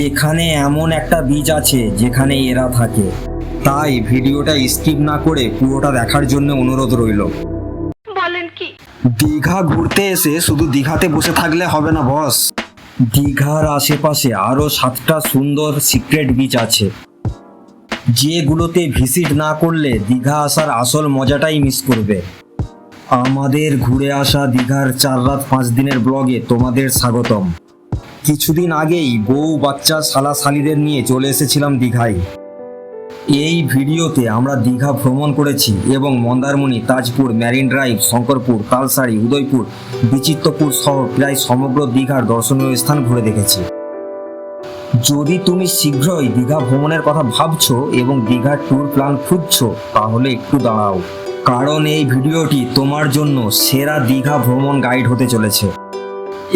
এখানে এমন একটা বীজ আছে যেখানে এরা থাকে, তাই ভিডিওটা স্কিপ না করে পুরোটা দেখার জন্য অনুরোধ রইল। বলেন কি? দীঘা ঘুরতে এসে শুধু দীঘাতে বসে থাকলে হবে না বস। দীঘার আশেপাশে আরো 7টা সুন্দর সিক্রেট বিচ আছে, যেগুলোতে ভিজিট না করলে দীঘা আসার আসল মজাটাই মিস করবে। আমাদের ঘুরে আসা দীঘার 4 রাত 5 দিনের ব্লগে তোমাদের স্বাগতম। কিছুদিন আগেই বউ বাচ্চা শালা শালিদের নিয়ে চলে এসেছিলাম দীঘায়। এই ভিডিওতে আমরা দীঘা ভ্রমণ করেছি এবং মন্দারমণি, তাজপুর, ম্যারিন ড্রাইভ, শঙ্করপুর, তালসারি, উদয়পুর, বিচিত্রপুর সহ প্রায় সমগ্র দীঘার দর্শনীয় স্থান ঘুরে দেখেছি। যদি তুমি শীঘ্রই দীঘা ভ্রমণের কথা ভাবছো এবং দীঘার ট্যুর প্ল্যান খুঁজছো, তাহলে একটু দাঁড়াও, কারণ এই ভিডিওটি তোমার জন্য সেরা দীঘা ভ্রমণ গাইড হতে চলেছে।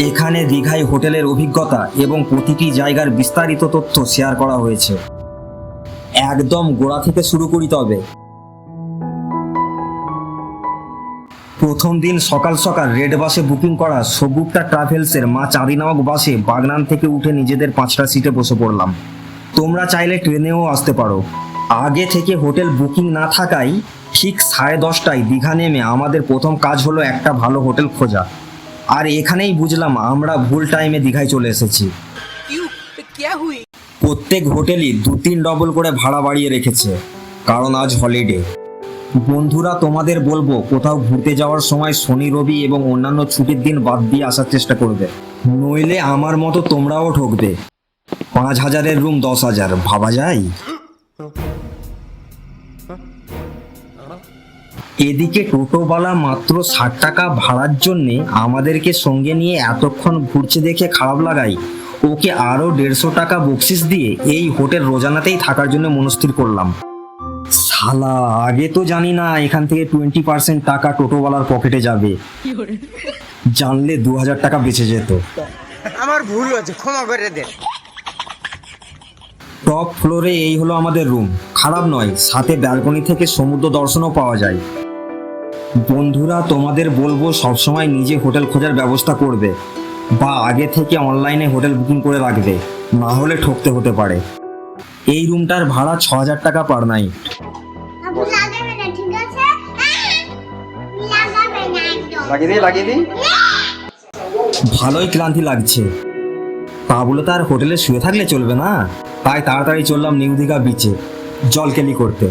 এখানে দীঘায় হোটেলের অভিজ্ঞতা এবং প্রতিটি জায়গার বিস্তারিত তথ্য শেয়ার করা হয়েছে। একদম গোড়া থেকে শুরু করি তবে। প্রথম দিন সকাল সকাল রেড বাসে বুকিং করা সবুকটা ট্রাভেলসের মা চাঁদি নামক বাসে বাগনান থেকে উঠে নিজেদের 5টা সিটে বসে পড়লাম। তোমরা চাইলে ট্রেনেও আসতে পারো। আগে থেকে হোটেল বুকিং না থাকায় ঠিক 10:30টায় দীঘা নেমে আমাদের প্রথম কাজ হলো একটা ভালো হোটেল খোঁজা। আর এখানেই বুঝলাম আমরা ভুল টাইমে দীঘায় চলে এসেছি। প্রত্যেক হোটেলই 2-3 ডবল করে ভাড়া বাড়িয়ে রেখেছে, কারণ আজ হলিডে। বন্ধুরা, তোমাদের বলবো কোথাও ঘুরতে যাওয়ার সময় শনি, রবি এবং অন্যান্য ছুটির দিন বাদ দিয়ে আসার চেষ্টা করবে, নইলে আমার মতো তোমরাও ঠকবে। 5,000-এর রুম 10,000, ভাবা যায়? এদিকে টোটোওয়ালা মাত্র 60 টাকা ভাড়ার জন্যে আমাদেরকে সঙ্গে নিয়ে এতক্ষণ ঘুরছে দেখে খারাপ লাগায় ওকে আরো 150 টাকা বকশিস দিয়ে এই হোটেল রোজানাতেই থাকার জন্য মনস্থির করলাম। শালা, আগে তো জানি না এখান থেকে 20% টাকা টোটোওয়ালার পকেটে যাবে। জানলে 2,000 টাকা বেঁচে যেত। আমার ভুল হয়েছে, ক্ষমা করে দে। টপ ফ্লোরে এই হলো আমাদের রুম। খারাপ নয়, সাথে ব্যালকনি থেকে সমুদ্র দর্শনও পাওয়া যায়। বন্ধুরা, তোমাদের বলবো সবসময় নিজে হোটেল খোঁজার ব্যবস্থা করবে বা আগে থেকে অনলাইনে হোটেল বুকিং করে রাখবে, না হলে ঠকতে হতে পারে। এই রুমটার ভাড়া 6,000 টাকা পার নাইট। ভালোই ক্লান্তি লাগছে, তা বলে তার হোটেলে শুয়ে থাকলে চলবে না, তাই তাড়াতাড়ি চললাম নিউ দীঘা বিচে জলকেলি করতে।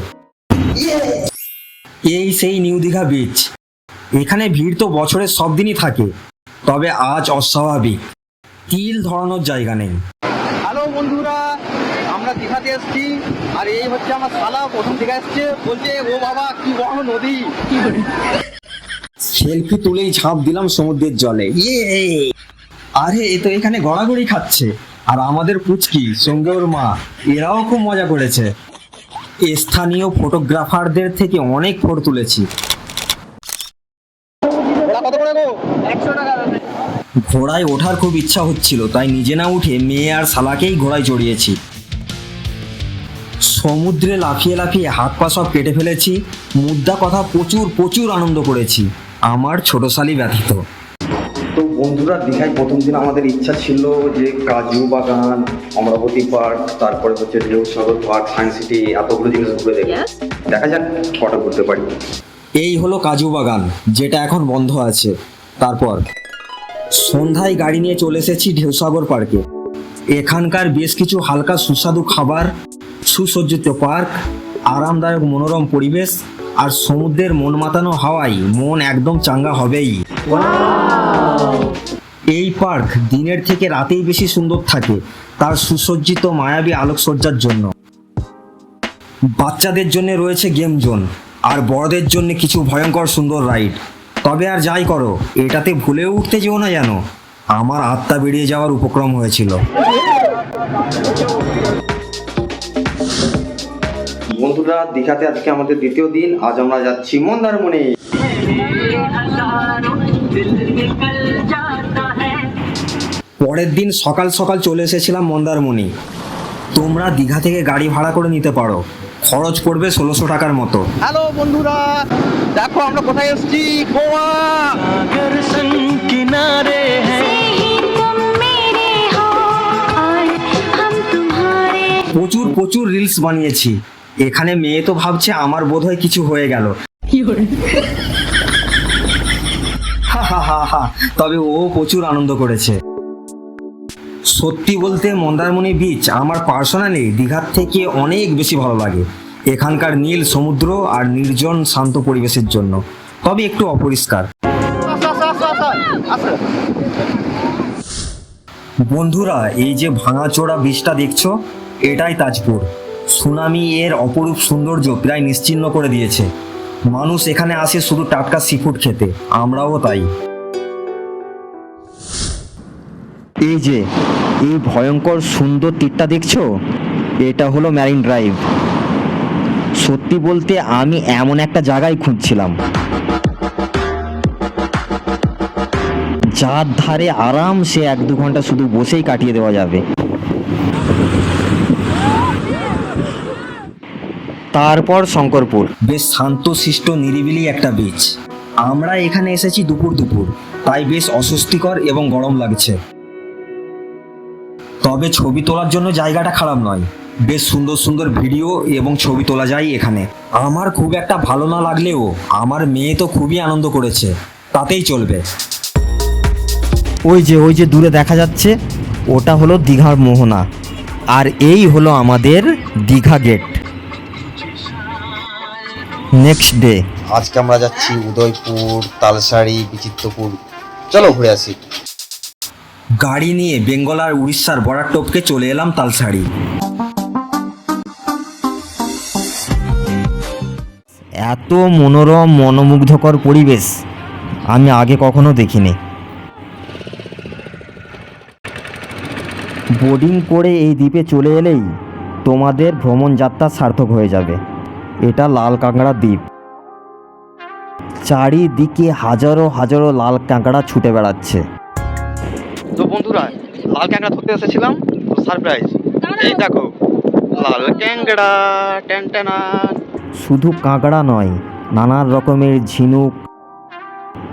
এই সেই নিউ দীঘা বিচ। এখানে ভিড় তো বছরের সব দিনই থাকে, তবে আজ অস্বাভাবিক, তিল ধরানোর জায়গা নেই। হ্যালো বন্ধুরা, আমরা দীঘাতে এসেছি আর এই হচ্ছে আমার শালা প্রথম দীঘা এসছে, বলছে ও বাবা কি বড় নদী। সেলফি তুলেই ঝাঁপ দিলাম সমুদ্রের জলে। আরে এ তো এখানে গড়াগড়ি খাচ্ছে, আর আমাদের পুচকি সঙ্গে ওর মা, এরাও খুব মজা করেছে। স্থানীয় ফটোগ্রাফারদের থেকে অনেক ফটো তুলেছি। কত করে গো? 100 টাকা। ঘোড়ায় ওঠার খুব ইচ্ছা হচ্ছিল, তাই নিজে না উঠে মেয়ে আর শালাকেই ঘোড়ায় চড়িয়েছি। সমুদ্রে লাফিয়ে লাফিয়ে হাত পা সব কেটে ফেলেছি। মুদ্রা কথা প্রচুর প্রচুর আনন্দ করেছি, আমার ছোট শালি ব্যতীত। তো বন্ধুরা, দীঘায় প্রথম দিন আমাদের ইচ্ছা ছিল যে কাজু বাগান, অমরাবতী পার্ক, তারপরে হচ্ছে ঢেউসাগর পার্ক, সায়েন্স সিটি, এতগুলো জিনিস ঘুরে দেখব। দেখা যাক কটা ঘুরতে পারি। এই হলো কাজু বাগান, যেটা এখন বন্ধ আছে। তারপর সন্ধ্যায় গাড়ি নিয়ে চলে এসেছি ঢেউসাগর পার্কে। এখানকার বেশ কিছু হালকা সুস্বাদু খাবার, সুসজ্জিত পার্ক, আরামদায়ক মনোরম পরিবেশ আর সমুদ্রের মন মাতানো হাওয়ায় মন একদম চাঙ্গা হবেই। এই পার্ক দিনের থেকে রাতেই বেশি সুন্দর থাকে তার সুসজ্জিত মায়াবী আলোকসজ্জার জন্য। বাচ্চাদের জন্য রয়েছে গেম জোন, আর বড়দের জন্য কিছু ভয়ঙ্কর সুন্দর রাইড। তবে আর যাই করো, এটাতে ভুলেও উঠতে যেও না যেন, আমার আত্মা বেরিয়ে যাওয়ার উপক্রম হয়েছিল। বন্ধুরা, দীঘাতে আজকে আমাদের দ্বিতীয় দিন। আজ আমরা যাচ্ছি মন্দারমণি। পরের দিন সকাল সকাল চলে এসেছিলাম মন্দারমণি। তোমরা দীঘা থেকে গাড়ি ভাড়া করে নিতে পারো, খরচ পড়বে 1600 টাকার মতো। হ্যালো বন্ধুরা, দেখো আমরা কোথায় এসেছি, গোয়া। किनारे हैं तुम मेरे हो और हम প্রচুর প্রচুর রিলস বানিয়েছি। এখানে মেয়ে তো ভাবছে আমার বোধহয় কিছু হয়ে গেল। হা হা হা হা, তবে ও প্রচুর আনন্দ করেছে। সত্যি বলতে মন্দারমণি বিচ আমার পার্সোনালি দীঘার থেকে অনেক বেশি ভালো লাগে, এখানকার নীল সমুদ্র আর নির্জন শান্ত পরিবেশের জন্য, তবে একটু অপরিষ্কার। বন্ধুরা, এই যে ভাঙাচোরা বিচটা দেখছো, এটাই তাজপুর। সুনামি এর অপরূপ সৌন্দর্য প্রায় নিশ্চিহ্ন করে দিয়েছে। মানুষ এখানে আসে শুধু টাটকা সিফুড খেতে, আমরাও তাই। এই যে এই ভয়ঙ্কর সুন্দর তীরটা দেখছো, এটা হলো ম্যারিন ড্রাইভ। সত্যি বলতে আমি এমন একটা জায়গায় খুঁজছিলাম যার ধারে আরামসে 1-2 ঘন্টা শুধু বসেই কাটিয়ে দেওয়া যাবে। তারপর শঙ্করপুর, বেশ শান্তশিষ্ট নিরিবিলি একটা বিচ। আমরা এখানে এসেছি দুপুর দুপুর, তাই বেশ অস্বস্তিকর এবং গরম লাগছে। তবে ছবি তোলার জন্য জায়গাটা খারাপ নয়, বেশ সুন্দর সুন্দর ভিডিও এবং ছবি তোলা যায় এখানে। আমার খুব একটা ভালো না লাগলেও আমার মেয়ে তো খুবই আনন্দ করেছে, তাতেই চলবে। ওই যে দূরে দেখা যাচ্ছে, ওটা হলো দীঘার মোহনা, আর এই হলো আমাদের দীঘা গেট। নেক্সট ডে, আজকে আমরা যাচ্ছি উদয়পুর, তালসারি, বিচিত্রপুর। চলো ঘুরে আসি। গাড়ি নিয়ে বেঙ্গল আর উড়িষ্যার বর্ডার টপকে চলে এলাম তালসারি। এত মনোরম মনোমুগ্ধকর পরিবেশ আমি আগে কখনো দেখিনি। বোর্ডিং করে এই দ্বীপে চলে এলেই তোমাদের ভ্রমণ যাত্রা সার্থক হয়ে যাবে। এটা লাল কাঁকড়া দ্বীপ, চারিদিকে হাজারো হাজারো লাল কাঁকড়া ছুটে বেড়াচ্ছে। তো বন্ধুরা, লাল ক্যাংড়া ধরতে এসেছিলাম, তো সারপ্রাইজ, এই দেখো লাল ক্যাংড়া টেনটেনা। শুধু কাঁকড়া নয়, নানান রকমের ঝিনুক,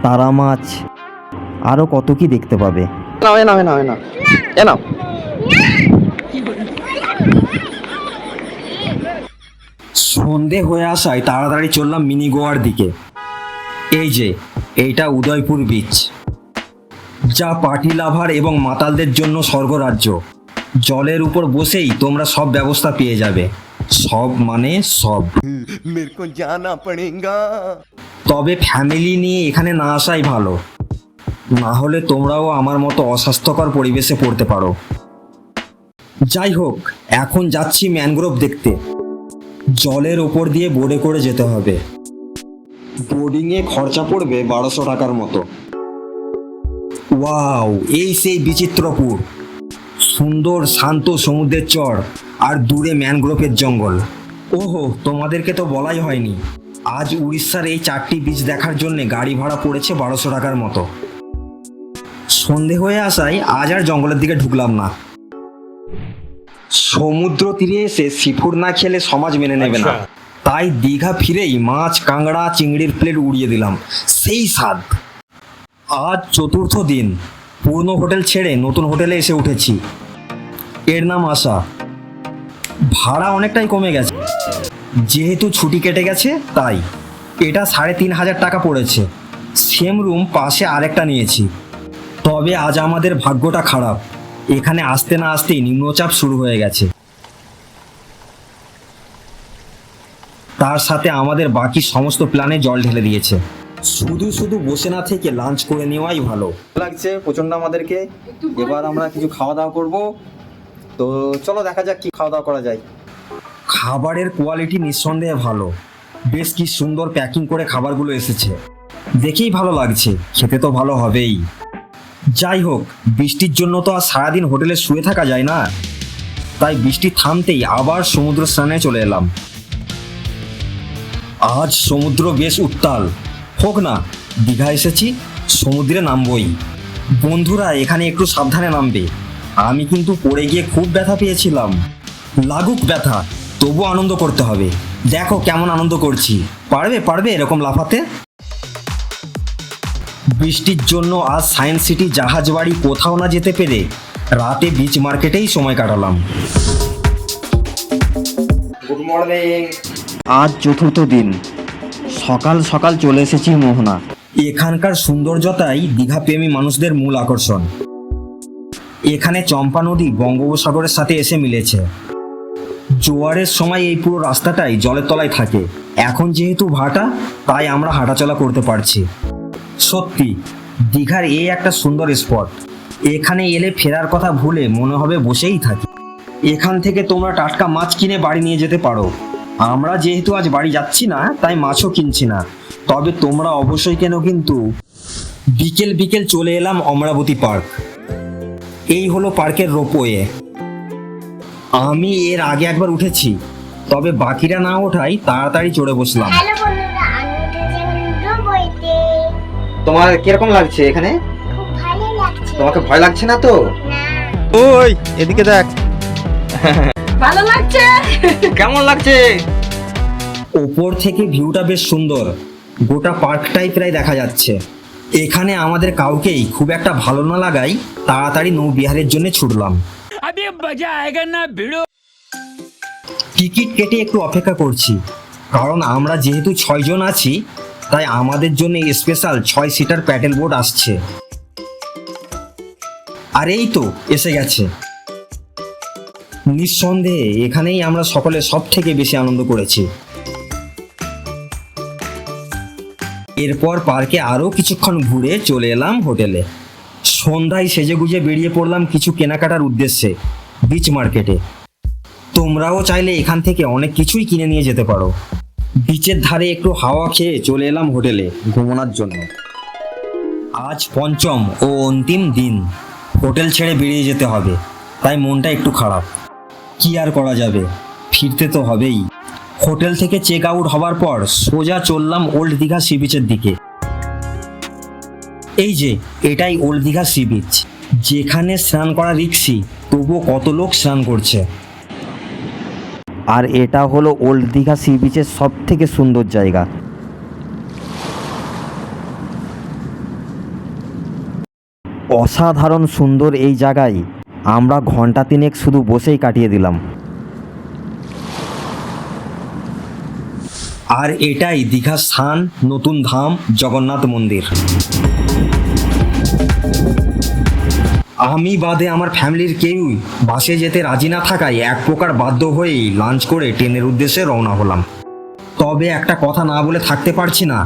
তারা মাছ, আরও কত কি দেখতে পাবে। নাও এ নাও এ নাও এ নাও এ নাও। সন্ধে হয়ে আসায় তাড়াতাড়ি চললাম মিনি গোয়ার দিকে। এই যে এইটা উদয়পুর বিচ, যা পার্টি লাভার এবং মাতালদের জন্য স্বর্গরাজ্য। জলের উপর বসেই তোমরা সব ব্যবস্থা পেয়ে যাবে, সব মানে সব। তবে ফ্যামিলি নিয়ে এখানে না আসাই ভালো, না হলে তোমরাও আমার মতো অস্বাস্থ্যকর পরিবেশে পড়তে পারো। যাই হোক, এখন যাচ্ছি ম্যানগ্রোভ দেখতে। জলের ওপর দিয়ে বোর্ডে করে যেতে হবে। বোর্ডিংয়ে খরচা পড়বে 1200 টাকার মতো। ওয়াও, এই সেই বিচিত্রপুর, সুন্দর শান্ত সমুদ্রের চর আর দূরে ম্যানগ্রোভের জঙ্গল। ওহো, তোমাদেরকে তো বলাই হয়নি, আজ উড়িষ্যার এই 4টি বিচ দেখার জন্য গাড়ি ভাড়া পড়েছে 1200 টাকার মতো। সন্ধে হয়ে আসায় আজ আর জঙ্গলের দিকে ঢুকলাম না। সমুদ্র তীরে এসে সিফুড না খেলে সমাজ মেনে নেবে না, তাই দীঘা ফিরেই মাছ, কাঁকড়া, চিংড়ির প্লেট উড়িয়ে দিলাম। সেই স্বাদ। আজ 4র্থ দিন, পুরনো হোটেল ছেড়ে নতুন হোটেলে এসে উঠেছি। এর নাম আশা। ভাড়া অনেকটাই কমে গেছে, যেহেতু ছুটি কেটে গেছে তাই। এটা 3500 টাকা পড়েছে। সেম রুম পাশে আরেকটা নিয়েছি। তবে আজ আমাদের ভাগ্যটা খারাপ, এখানে আসতে না আসতেই নিম্নচাপ শুরু হয়ে গেছে। তার সাথে আমাদের বাকি সমস্ত প্ল্যানে জল ঢেলে দিয়েছে। শুধু শুধু বসে না থেকে লাঞ্চ করে নেওয়াই ভালো। লাগছে প্রচন্ড আমাদেরকে। এবার আমরা কিছু খাওয়া দাওয়া করব, তো চলো দেখা যাক কি খাওয়া দাওয়া করা যায়। খাবারের কোয়ালিটি নিঃসন্দেহে ভালো, বেশ কি সুন্দর প্যাকিং করে খাবারগুলো এসেছে, দেখেই ভালো লাগছে, খেতে তো ভালো হবেই। যাই হোক, বৃষ্টির জন্য তো আর সারাদিন হোটেলে শুয়ে থাকা যায় না, তাই বৃষ্টি থামতেই আবার সমুদ্র স্নানে চলে এলাম। আজ সমুদ্র বেশ উত্তাল, হোক না, দীঘা এসেছি, সমুদ্রে নামবই। বন্ধুরা এখানে একটু সাবধানে নামবে, আমি কিন্তু পড়ে গিয়ে খুব ব্যথা পেয়েছিলাম। লাগুক ব্যথা, তবু আনন্দ করতে হবে। দেখো কেমন আনন্দ করছি, পারবে পারবে এরকম লাফাতে। বৃষ্টির জন্য আজ সায়েন্স সিটি, জাহাজ বাড়ি কোথাও না যেতে পেরে রাতে বিচ মার্কেটেই সময় কাটালাম। Good morning. আজ চতুর্থ দিন, সকাল সকাল চলে এসেছি মোহনা। এখানকার সৌন্দর্যতাই দীঘা প্রেমী মানুষদের মূল আকর্ষণ। এখানে চম্পা নদী বঙ্গোপসাগরের সাথে এসে মিলেছে। জোয়ারের সময় এই পুরো রাস্তাটাই জলের তলায় থাকে। এখন যেহেতু ভাটা, তাই আমরা হাঁটাচলা করতে পারছি। সত্যি দীঘার এই একটা সুন্দর স্পট। এখানে এলে ফেরার কথা ভুলে মনে হবে বসেই থাকি। এখান থেকে তোমরা টাটকা মাছ কিনে বাড়ি নিয়ে যেতে পারো। আমরা যেহেতু আজ বাড়ি যাচ্ছি না, তাই মাছও কিনছি না। তবে তোমরা অবশ্যই কেন কিন্তু। বিকেল বিকেল চলে এলাম অমরাবতী পার্ক। এই হলো পার্কের রোপওয়ে। আমি এর আগে একবার উঠেছি, তবে বাকিরা না ওঠাই তাড়াতাড়ি চড়ে বসলাম। হ্যালো বন্ধুরা, আমি উঠেছি এখন বইতে। তোমার কিরকম লাগছে এখানে? খুব ভালো লাগছে। তোমাকে ভয় লাগছে না তো? না, ওই এদিকে দেখ, ভালো লাগছে। কেমন লাগছে? ওপর থেকে ভিউটা বেশ সুন্দর। গোটা পার্কটাই প্রায় দেখা যাচ্ছে। এখানে আমাদের কাউকেই খুব একটা ভালো না লাগাই তাড়াতাড়ি নৌবিহারের জন্য ছুটলাম। টিকিট কেটে একটু অপেক্ষা করছি, কারণ আমরা যেহেতু 6 জন আছি, তাই আমাদের জন্য স্পেশাল 6 সিটার প্যাডেল বোট আসছে। আর এই তো এসে গেছে। নিঃসন্দেহে এখানেই আমরা সকলে সব থেকে বেশি আনন্দ করেছি। এরপর পার্কে আরও কিছুক্ষণ ঘুরে চলে এলাম হোটেলে। সন্ধ্যায় সেজেগুজে বেরিয়ে পড়লাম কিছু কেনাকাটার উদ্দেশ্যে বিচ মার্কেটে। তোমরাও চাইলে এখান থেকে অনেক কিছুই কিনে নিয়ে যেতে পারো। বিচের ধারে একটু হাওয়া খেয়ে চলে এলাম হোটেলে ঘুমানোর জন্য। আজ পঞ্চম ও অন্তিম দিন। হোটেল ছেড়ে বেরিয়ে যেতে হবে, তাই মনটা একটু খারাপ। কি আর করা যাবে, ফিরতে তো হবেই। হোটেল থেকে চেক আউট হবার পর সোজা চললাম ওল্ড দীঘা সি বিচের দিকে। এই যে এটাই ওল্ড দীঘা সি বিচ, যেখানে স্নান করা রিক্সি, তবুও কত লোক স্নান করছে। আর এটা হলো ওল্ড দীঘা সি বিচের সব থেকে সুন্দর জায়গা। অসাধারণ সুন্দর এই জায়গায় আমরা ঘন্টা তিনেক শুধু বসেই কাটিয়ে দিলাম। আর এটাই দীঘার স্থান নতুন ধাম জগন্নাথ মন্দির। আমি বাদে আমার ফ্যামিলির কেউই বাসে যেতে রাজি না থাকায় এক প্রকার বাধ্য হয়েই লাঞ্চ করে ট্রেনের উদ্দেশ্যে রওনা হলাম। তবে একটা কথা না বলে থাকতে পারছি না,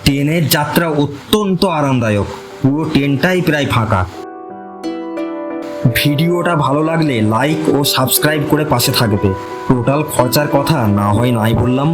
ট্রেনের যাত্রা অত্যন্ত আরামদায়ক। পুরো ট্রেনটাই প্রায় ফাঁকা। ভিডিওটা ভালো লাগলে লাইক ও সাবস্ক্রাইব করে পাশে থাকবে। টোটাল খরচার কথা না হয় নাই বললাম।